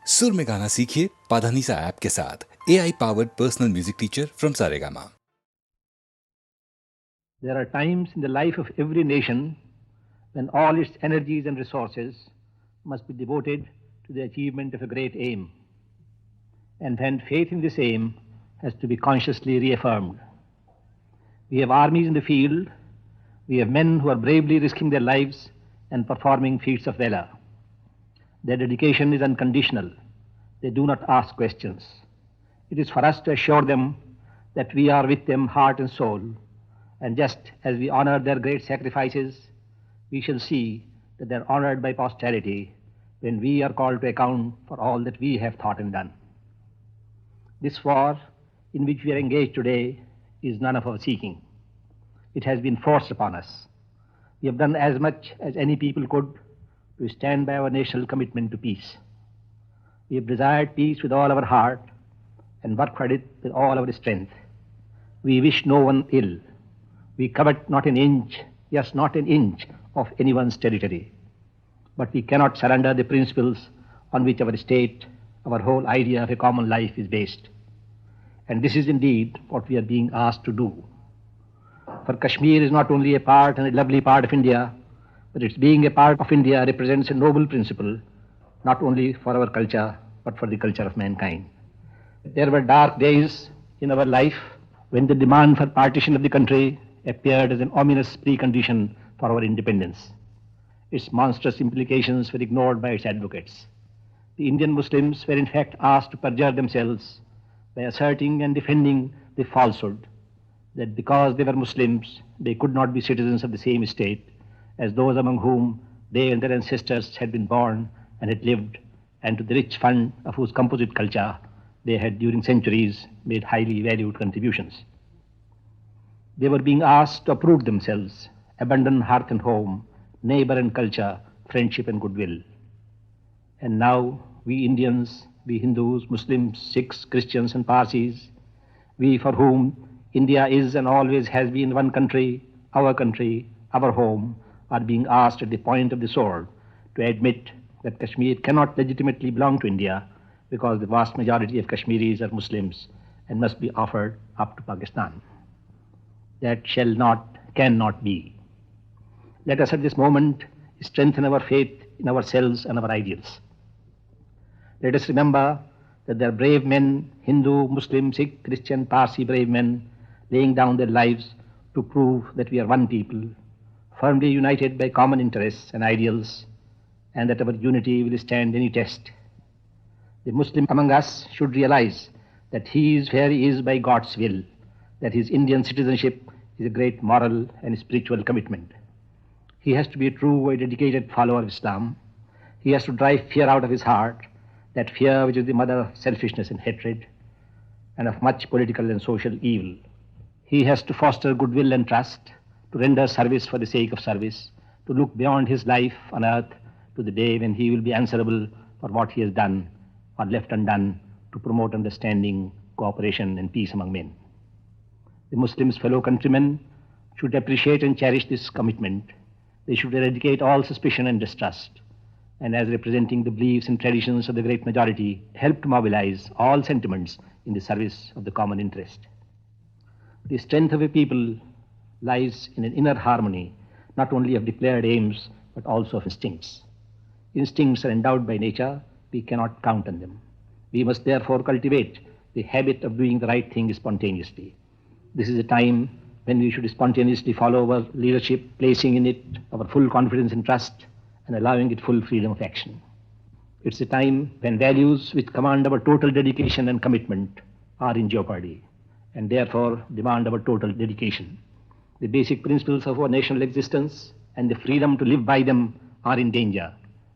सुर में गाना सीखिए पाधानीसा ऐप के साथ AI powered personal music teacher from Saregama. There are times in the life of every nation when all its energies and resources must be devoted to the achievement of a great aim, and when faith in this aim has to be consciously reaffirmed. We have armies in the field, we have men who are bravely risking their lives and performing feats of valor. Their dedication is unconditional. They do not ask questions. It is for us to assure them that we are with them heart and soul, and just as we honor their great sacrifices, we shall see that they are honored by posterity when we are called to account for all that we have thought and done. This war in which we are engaged today is none of our seeking. It has been forced upon us. We have done as much as any people could to stand by our national commitment to peace. We have desired peace with all our heart and worked for it with all our strength. We wish no one ill. We covet not an inch, yes, not an inch of anyone's territory. But we cannot surrender the principles on which our state, our whole idea of a common life is based. And this is indeed what we are being asked to do. For Kashmir is not only a part and a lovely part of India, but its being a part of India represents a noble principle, not only for our culture, but for the culture of mankind. There were dark days in our life when the demand for partition of the country appeared as an ominous precondition for our independence. Its monstrous implications were ignored by its advocates. The Indian Muslims were in fact asked to perjure themselves by asserting and defending the falsehood that because they were Muslims, they could not be citizens of the same state as those among whom they and their ancestors had been born and had lived, and to the rich fund of whose composite culture they had during centuries made highly valued contributions. They were being asked to uproot themselves, abandon hearth and home, neighbor and culture, friendship and goodwill. And now we Indians, we Hindus, Muslims, Sikhs, Christians and Parsis, we for whom India is and always has been one country, our home, are being asked at the point of the sword to admit that Kashmir cannot legitimately belong to India because the vast majority of Kashmiris are Muslims and must be offered up to Pakistan. That shall not, cannot be. Let us at this moment strengthen our faith in ourselves and our ideals. Let us remember that there are brave men, Hindu, Muslim, Sikh, Christian, Parsi brave men, laying down their lives to prove that we are one people, firmly united by common interests and ideals, and that our unity will stand any test. The Muslim among us should realize that he is where he is by God's will, that his Indian citizenship is a great moral and spiritual commitment. He has to be a true and dedicated follower of Islam. He has to drive fear out of his heart, that fear which is the mother of selfishness and hatred, and of much political and social evil. He has to foster goodwill and trust, to render service for the sake of service, to look beyond his life on earth to the day when he will be answerable for what he has done or left undone to promote understanding, cooperation, and peace among men. The Muslims' fellow countrymen should appreciate and cherish this commitment. They should eradicate all suspicion and distrust, and as representing the beliefs and traditions of the great majority, help to mobilize all sentiments in the service of the common interest. The strength of a people lies in an inner harmony, not only of declared aims, but also of instincts. Instincts are endowed by nature, we cannot count on them. We must therefore cultivate the habit of doing the right thing spontaneously. This is a time when we should spontaneously follow our leadership, placing in it our full confidence and trust, and allowing it full freedom of action. It's a time when values which command our total dedication and commitment are in jeopardy, and therefore demand our total dedication. The basic principles of our national existence and the freedom to live by them are in danger,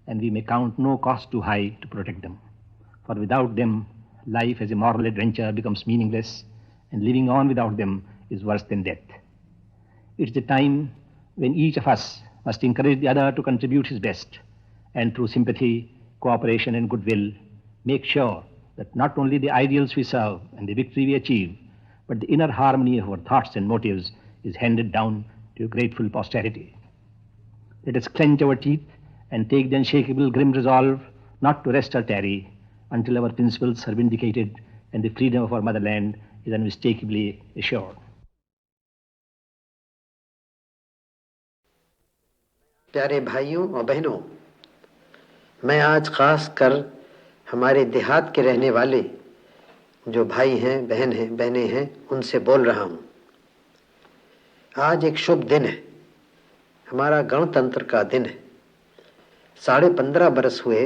and we may count no cost too high to protect them. For without them, life as a moral adventure becomes meaningless, and living on without them is worse than death. It's the time when each of us must encourage the other to contribute his best, and through sympathy, cooperation, and goodwill, make sure that not only the ideals we serve and the victory we achieve, but the inner harmony of our thoughts and motives is handed down to a grateful posterity. Let us clench our teeth and take the unshakable grim resolve not to rest or tarry, until our principles are vindicated and the freedom of our motherland is unmistakably assured. प्यारे भाइयों और बहनों, मैं आज खास कर हमारे देहात के रहने वाले जो भाई हैं, बहनें हैं, उनसे बोल रहा हूं। आज एक शुभ दिन है, हमारा गणतंत्र का दिन है। 15.5 बरस हुए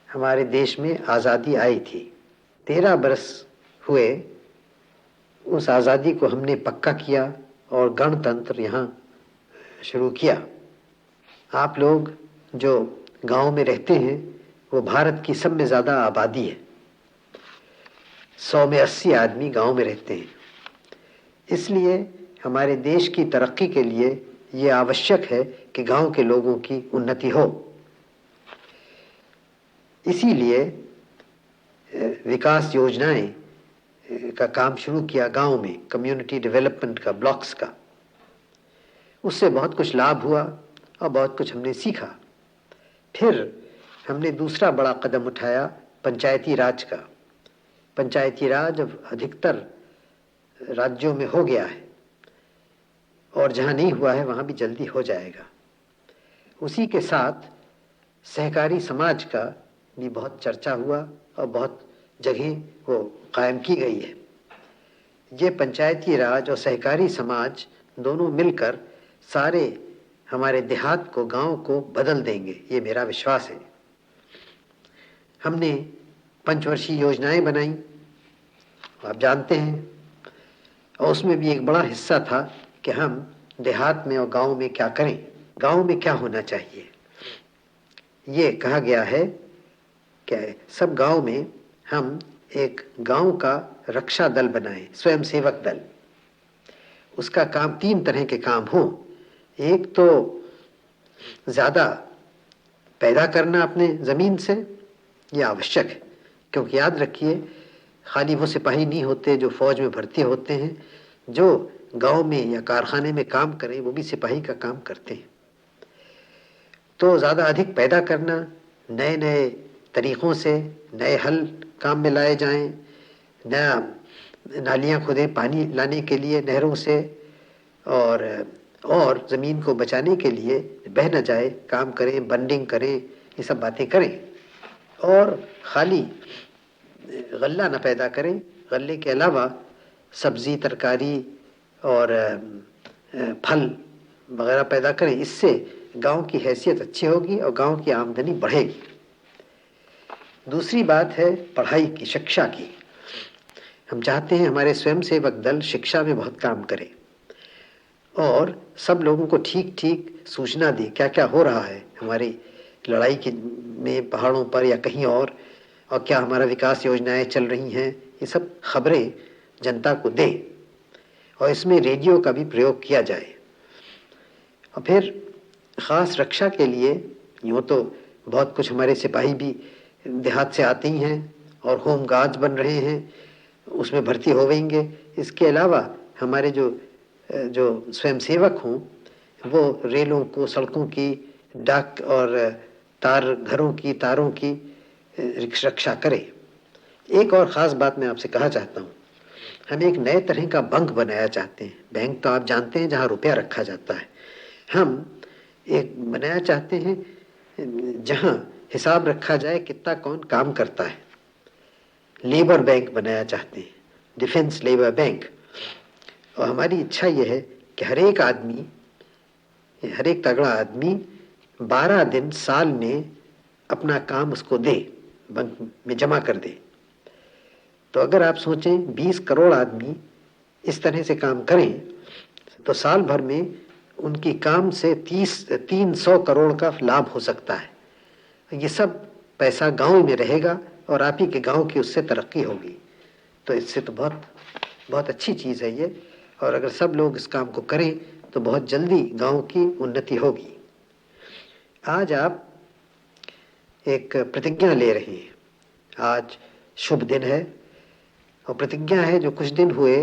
हमारे देश में आज़ादी आई थी। 13 बरस हुए उस आज़ादी को हमने पक्का किया और गणतंत्र यहाँ शुरू किया। आप लोग जो गांव में रहते हैं वो भारत की सब में ज़्यादा आबादी है। 100 में 80 आदमी गांव में रहते हैं। इसलिए हमारे देश की तरक्की के लिए ये आवश्यक है कि गांव के लोगों की उन्नति हो। इसीलिए विकास योजनाएं का काम शुरू किया गांव में, कम्युनिटी डेवलपमेंट का, ब्लॉक्स का। उससे बहुत कुछ लाभ हुआ और बहुत कुछ हमने सीखा। फिर हमने दूसरा बड़ा कदम उठाया पंचायती राज का। पंचायती राज अब अधिकतर राज्यों में हो गया है और जहां नहीं हुआ है वहां भी जल्दी हो जाएगा। उसी के साथ सहकारी समाज का भी बहुत चर्चा हुआ और बहुत जगह वो कायम की गई है। ये पंचायती राज और सहकारी समाज दोनों मिलकर सारे हमारे देहात को, गांव को बदल देंगे, ये मेरा विश्वास है। हमने पंचवर्षीय योजनाएं बनाई, आप जानते हैं, और उसमें भी एक बड़ा हिस्सा था कि हम देहात में और गांव में क्या करें, गांव में क्या होना चाहिए। ये कहा गया है कि सब गांव में हम एक गांव का रक्षा दल बनाएं, स्वयं सेवक दल। उसका काम 3 तरह के काम हों। एक तो ज्यादा पैदा करना अपने जमीन से, यह आवश्यक है, क्योंकि याद रखिए खाली वो सिपाही नहीं होते जो फौज में भर्ती होते हैं, जो गांव में या कारखाने में काम करें वो भी सिपाही का काम करते हैं। तो ज्यादा अधिक पैदा करना, नए नए तरीकों से नए हल काम में लाए जाएं, नया नालियां खोदें पानी लाने के लिए नहरों से, और ज़मीन को बचाने के लिए बह न जाए काम करें, बंडिंग करें, ये सब बातें करें। और खाली गल्ला न पैदा करें, गल्ले के अलावा सब्जी, तरकारी और फल वगैरह पैदा करें। इससे गांव की हैसियत अच्छी होगी और गांव की आमदनी बढ़ेगी। दूसरी बात है पढ़ाई की, शिक्षा की। हम चाहते हैं हमारे स्वयंसेवक दल शिक्षा में बहुत काम करें और सब लोगों को ठीक ठीक सूचना दे क्या क्या हो रहा है हमारी लड़ाई के में, पहाड़ों पर या कहीं और क्या हमारा विकास योजनाएं चल रही हैं, ये सब खबरें जनता को दे। और इसमें रेडियो का भी प्रयोग किया जाए। और फिर ख़ास रक्षा के लिए यूँ तो बहुत कुछ हमारे सिपाही भी देहात से आते ही हैं और होम गार्ड्स बन रहे हैं, उसमें भर्ती होवेंगे। इसके अलावा हमारे जो स्वयंसेवक हों वो रेलों को, सड़कों की, डाक और तार घरों की, तारों की रक्षा करें। एक और ख़ास बात मैं आपसे कहा चाहता हूँ, हम एक नए तरह का बैंक बनाया चाहते हैं। बैंक तो आप जानते हैं जहाँ रुपया रखा जाता है, हम एक बनाया चाहते हैं जहाँ हिसाब रखा जाए कितना कौन काम करता है। लेबर बैंक बनाया चाहते हैं, डिफेंस लेबर बैंक। और हमारी इच्छा यह है कि हर एक तगड़ा आदमी 12 दिन साल में अपना काम उसको दे, बैंक में जमा कर दे। तो अगर आप सोचें 20 करोड़ आदमी इस तरह से काम करें तो साल भर में उनकी काम से 300 करोड़ का लाभ हो सकता है। ये सब पैसा गांव में रहेगा और आप ही के गांव की उससे तरक्की होगी। तो इससे तो बहुत बहुत अच्छी चीज़ है ये। और अगर सब लोग इस काम को करें तो बहुत जल्दी गांव की उन्नति होगी। आज आप एक प्रतिज्ञा ले रहे हैं। आज शुभ दिन है और प्रतिज्ञा है जो कुछ दिन हुए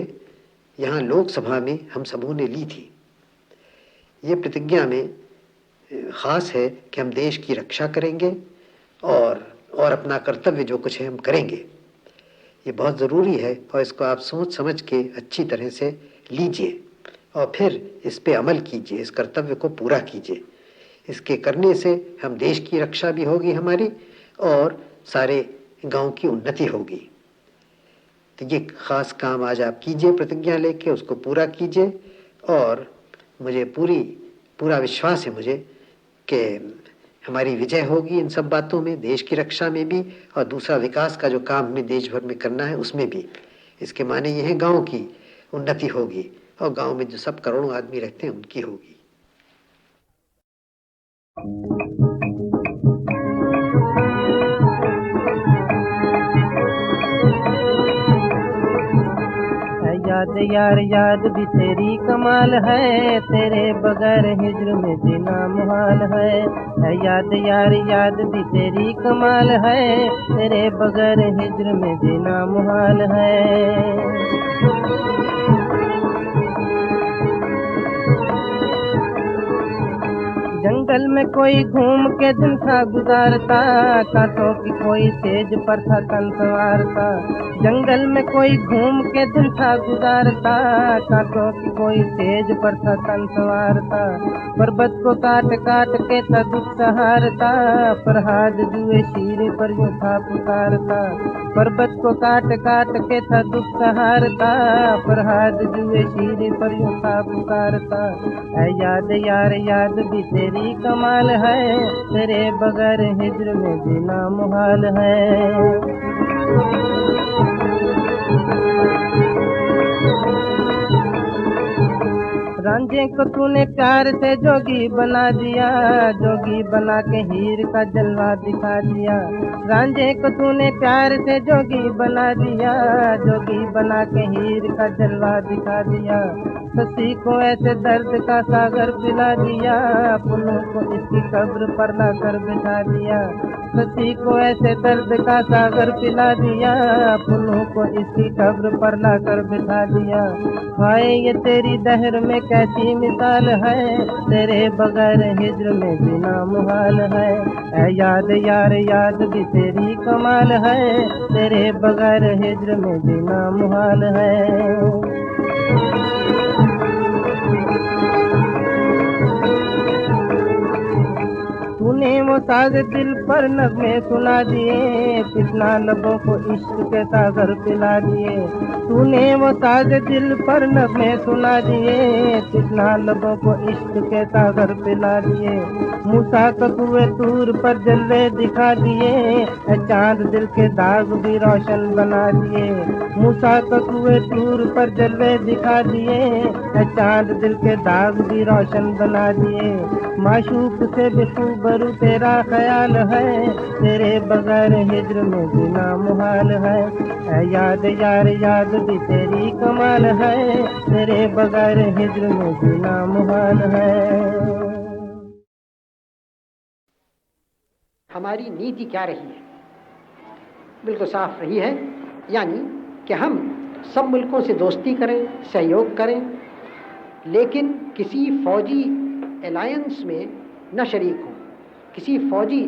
यहाँ लोकसभा में हम सबों ने ली थी। ये प्रतिज्ञा में ख़ास है कि हम देश की रक्षा करेंगे और और अपना कर्तव्य जो कुछ है हम करेंगे। ये बहुत ज़रूरी है और इसको आप सोच समझ के अच्छी तरह से लीजिए और फिर इस पे अमल कीजिए, इस कर्तव्य को पूरा कीजिए। इसके करने से हम देश की रक्षा भी होगी हमारी और सारे गांव की उन्नति होगी। तो ये खास काम आज आप कीजिए, प्रतिज्ञा लेके उसको पूरा कीजिए और मुझे पूरा विश्वास है मुझे कि हमारी विजय होगी इन सब बातों में, देश की रक्षा में भी और दूसरा विकास का जो काम हमें देश भर में करना है उसमें भी। इसके माने ये है गांव की उन्नति होगी और गांव में जो सब करोड़ों आदमी रहते हैं उनकी होगी। याद यार याद भी तेरी कमाल है, तेरे बगैर हिज्र में जीना मुहाल है। याद यार याद भी तेरी कमाल है, तेरे बगैर हिज्र में जीना मुहाल है। जंगल में कोई घूम के दिन था गुजारता, कांटों की कोई सेज पर था तन संवारता। जंगल में कोई घूम के दिन था गुजारता, कांटों की कोई सेज पर था तन संवारता। पर्वत को काट काट के था दुख सहारता, फरहाद जुए शीरे पर यूं था पुकारता। पर्वत को काट काट के था दुख सहारता, फरहाद जुए शीरे पर यूं था पुकारता। ऐ याद यार याद भी तेरी कमाल है, तेरे बगैर हिज्र में जीना मुहाल है। रांझे को तूने प्यार से जोगी बना दिया, जोगी बना के हीर का जलवा दिखा दिया। रांझे को तूने प्यार से जोगी बना दिया, जोगी बना के हीर का जलवा दिखा दिया। ससी को ऐसे दर्द का सागर पिला दिया, पुन्नू को इसकी कब्र पर ला कर बिठा दिया। ससी को ऐसे दर्द का सागर पिला दिया, पुन्नू को इसकी कब्र पर ला कर बिठा दिया। हाय ये तेरी दहर में कैसी मिसाल है, तेरे बगैर हिज्र में जीना मुहाल है। ऐ याद यार याद भी तेरी कमाल है, तेरे बगैर हिज्र में जीना मुहाल है। तूने वो साज दिल पर नगमे सुना दिए, कितना लबों को इश्क के सागर पिला दिए। तूने वो साज दिल पर नगमे सुना दिए, कितना लबों को इश्क के सागर पिला दिए। मूसा को कुए तूर पर जलवे दिखा दिए, चांद दिल के दाग भी रोशन बना दिए। मूसा को कुए तूर पर जलवे दिखा दिए, चांद दिल के दाग भी रोशन बना दिए। माशूक से भी खूबरू तेरा ख्याल है, तेरे बगैर हिज्र में जीना मुहाल है। ऐ याद यार याद भी तेरी कमाल है, तेरे बगैर हिज्र में जीना मुहाल है। हमारी नीति क्या रही है? बिल्कुल साफ रही है, यानी कि हम सब मुल्कों से दोस्ती करें, सहयोग करें, लेकिन किसी फौजी अलायंस में न शरीक हों, किसी फौजी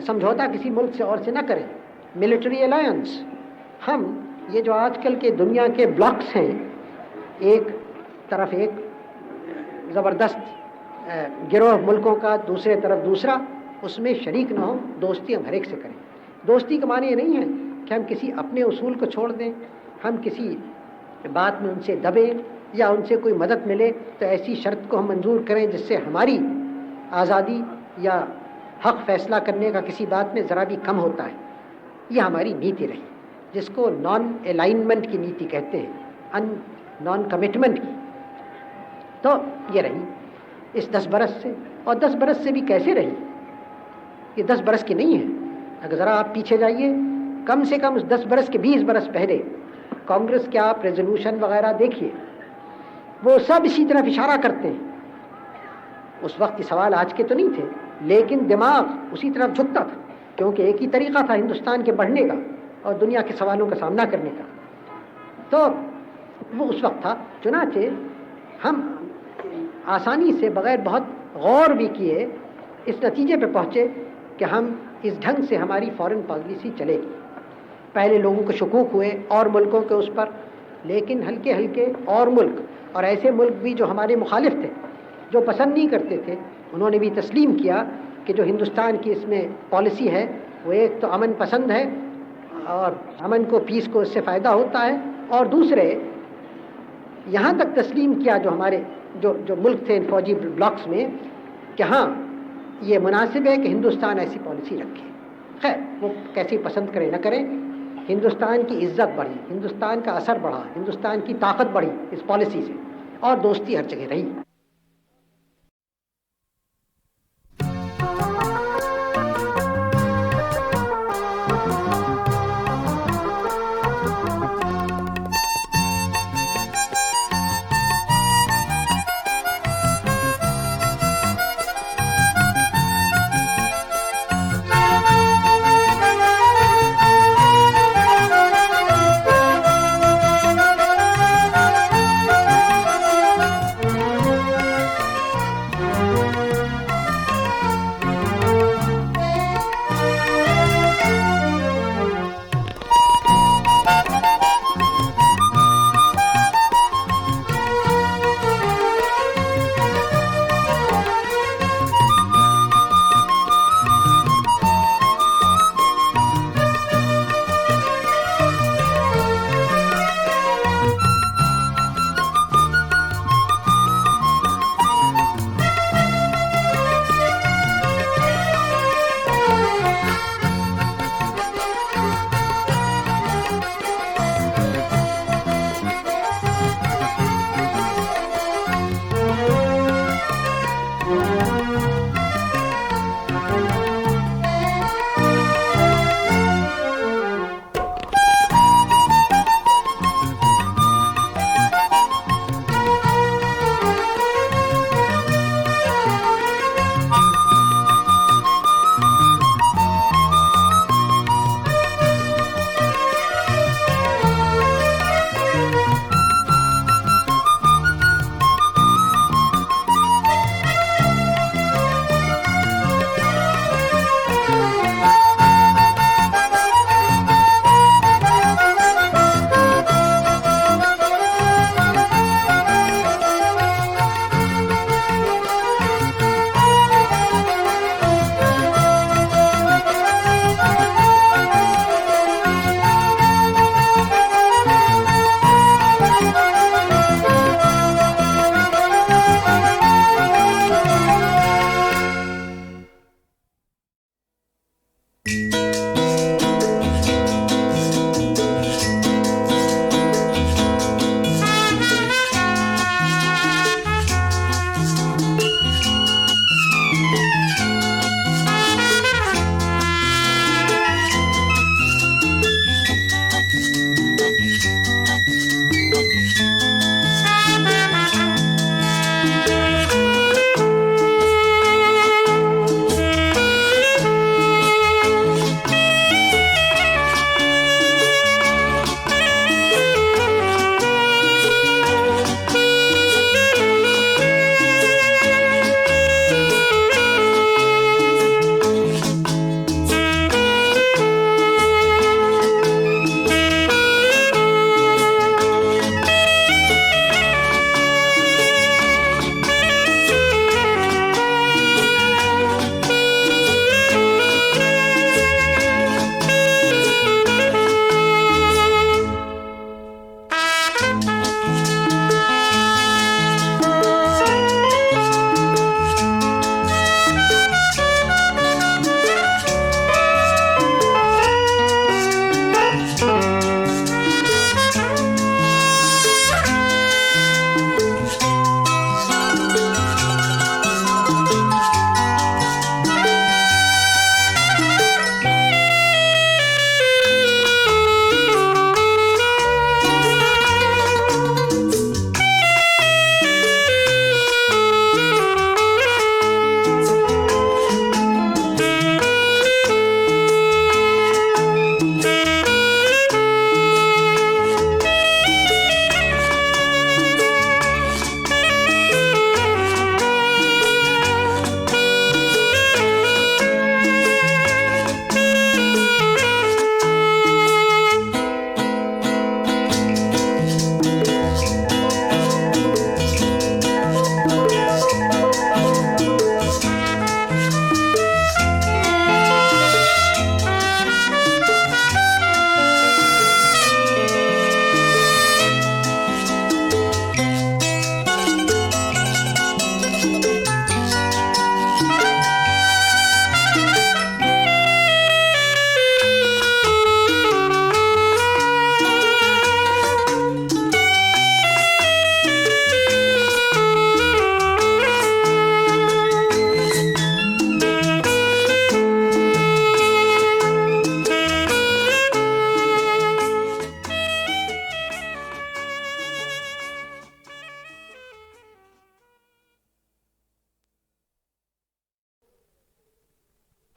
समझौता किसी मुल्क से और से न करें, मिलिट्री अलायंस। हम ये जो आजकल के दुनिया के ब्लॉक्स हैं, एक तरफ एक ज़बरदस्त गिरोह मुल्कों का, दूसरे तरफ दूसरा, उसमें शरीक न हो, दोस्ती हम हर एक से करें। दोस्ती का माने ये नहीं है कि हम किसी अपने उसूल को छोड़ दें, हम किसी बात में उनसे दबें या उनसे कोई मदद मिले तो ऐसी शर्त को हम मंजूर करें जिससे हमारी आज़ादी या हक फैसला करने का किसी बात में ज़रा भी कम होता है। ये हमारी नीति रही, जिसको नॉन अलाइनमेंट की नीति कहते हैं, नॉन कमिटमेंट की। तो ये रही इस 10 बरस से, और 10 बरस से भी कैसे रही, ये 10 बरस की नहीं है। अगर ज़रा आप पीछे जाइए, कम से कम उस 10 बरस के 20 बरस पहले कांग्रेस के आप रेजोल्यूशन वगैरह देखिए, वो सब इसी तरफ इशारा करते हैं। उस वक्त के सवाल आज के तो नहीं थे, लेकिन दिमाग उसी तरफ झुकता था, क्योंकि एक ही तरीका था हिंदुस्तान के बढ़ने का और दुनिया के सवालों का सामना करने का। तो वो उस वक्त था। चुनाचे हम आसानी से, बगैर बहुत गौर भी किए, इस नतीजे पे पहुँचे कि हम इस ढंग से हमारी फॉरेन पॉलिसी चलेगी। पहले लोगों को शकूक हुए और मुल्कों के उस पर, लेकिन हल्के हल्के और मुल्क, और ऐसे मुल्क भी जो हमारे मुखालिफ थे, जो पसंद नहीं करते थे, उन्होंने भी तस्लीम किया कि जो हिंदुस्तान की इसमें पॉलिसी है वो एक तो अमन पसंद है और अमन को, पीस को इससे फ़ायदा होता है, और दूसरे यहाँ तक तस्लीम किया जो हमारे जो मुल्क थे इन फौजी ब्लॉक्स में कि हाँ ये मुनासिब है कि हिंदुस्तान ऐसी पॉलिसी रखे। खैर वो कैसी पसंद करे न करें, हिंदुस्तान की इज्जत बढ़ी, हिंदुस्तान का असर बढ़ा, हिंदुस्तान की ताकत बढ़ी इस पॉलिसी से, और दोस्ती हर जगह रही।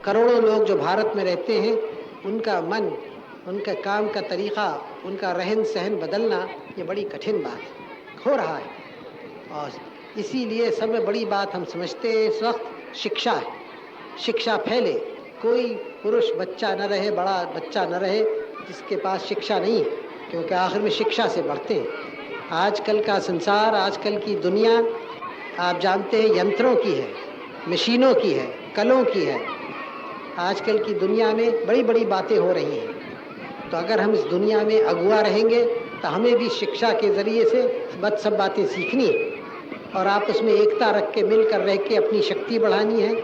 करोड़ों लोग जो भारत में रहते हैं, उनका मन, उनका काम का तरीक़ा, उनका रहन सहन बदलना ये बड़ी कठिन बात है, हो रहा है। और इसीलिए सब में बड़ी बात हम समझते हैं इस वक्त शिक्षा है। शिक्षा फैले, कोई पुरुष बच्चा न रहे, बड़ा बच्चा न रहे जिसके पास शिक्षा नहीं है, क्योंकि आखिर में शिक्षा से बढ़ते हैं। आजकल का संसार, आजकल की दुनिया आप जानते हैं यंत्रों की है, मशीनों की है, कलों की है। आजकल की दुनिया में बड़ी बड़ी बातें हो रही हैं। तो अगर हम इस दुनिया में अगुआ रहेंगे तो हमें भी शिक्षा के ज़रिए से सब बातें सीखनी है और आपस में एकता रख के मिलकर रह के अपनी शक्ति बढ़ानी है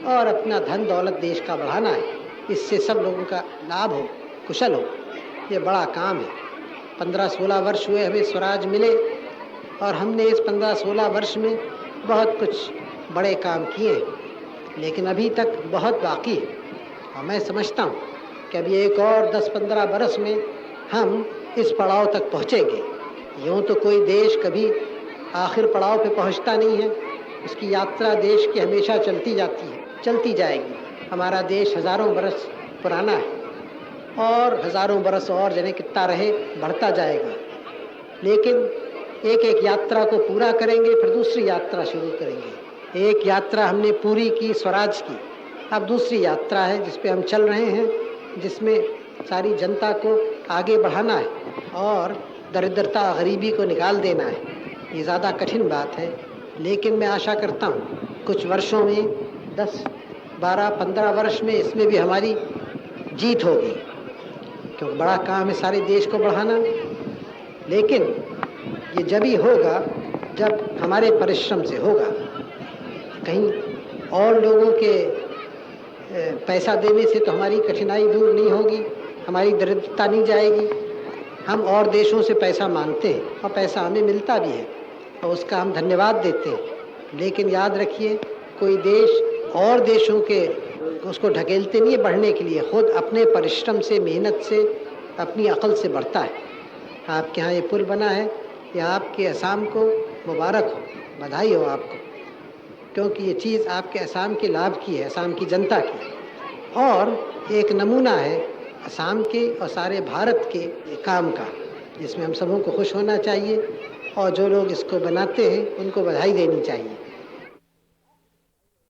और अपना धन दौलत देश का बढ़ाना है। इससे सब लोगों का लाभ हो, कुशल हो। ये बड़ा काम है। 15-16 वर्ष हुए हमें स्वराज मिले और हमने इस 15-16 वर्ष में बहुत कुछ बड़े काम किए, लेकिन अभी तक बहुत बाकी है। और मैं समझता हूँ कि अभी एक और 10-15 बरस में हम इस पड़ाव तक पहुँचेंगे। यूँ तो कोई देश कभी आखिर पड़ाव पे पहुँचता नहीं है, उसकी यात्रा देश की हमेशा चलती जाती है, चलती जाएगी। हमारा देश हज़ारों बरस पुराना है और हज़ारों बरस और जाने कितना रहे, बढ़ता जाएगा। लेकिन एक एक यात्रा को पूरा करेंगे, फिर दूसरी यात्रा शुरू करेंगे। एक यात्रा हमने पूरी की स्वराज की, अब दूसरी यात्रा है जिस पे हम चल रहे हैं, जिसमें सारी जनता को आगे बढ़ाना है और दरिद्रता गरीबी को निकाल देना है। ये ज़्यादा कठिन बात है, लेकिन मैं आशा करता हूँ कुछ वर्षों में 10, 12, 15 वर्ष में इसमें भी हमारी जीत होगी, क्योंकि बड़ा काम है सारे देश को बढ़ाना। लेकिन ये जब ही होगा जब हमारे परिश्रम से होगा। कहीं और लोगों के पैसा देने से तो हमारी कठिनाई दूर नहीं होगी, हमारी दरिद्रता नहीं जाएगी। हम और देशों से पैसा मांगते हैं और पैसा हमें मिलता भी है और उसका हम धन्यवाद देते हैं। लेकिन याद रखिए, कोई देश और देशों के उसको ढकेलते नहीं है बढ़ने के लिए, खुद अपने परिश्रम से, मेहनत से, अपनी अकल से बढ़ता है। आपके यहाँ ये पुल बना है, यह आपके असम को मुबारक हो, बधाई हो आपको, क्योंकि ये चीज़ आपके असम के लाभ की है, असम की जनता की, और एक नमूना है असम के और सारे भारत के काम का, जिसमें हम सबों को खुश होना चाहिए और जो लोग इसको बनाते हैं उनको बधाई देनी चाहिए।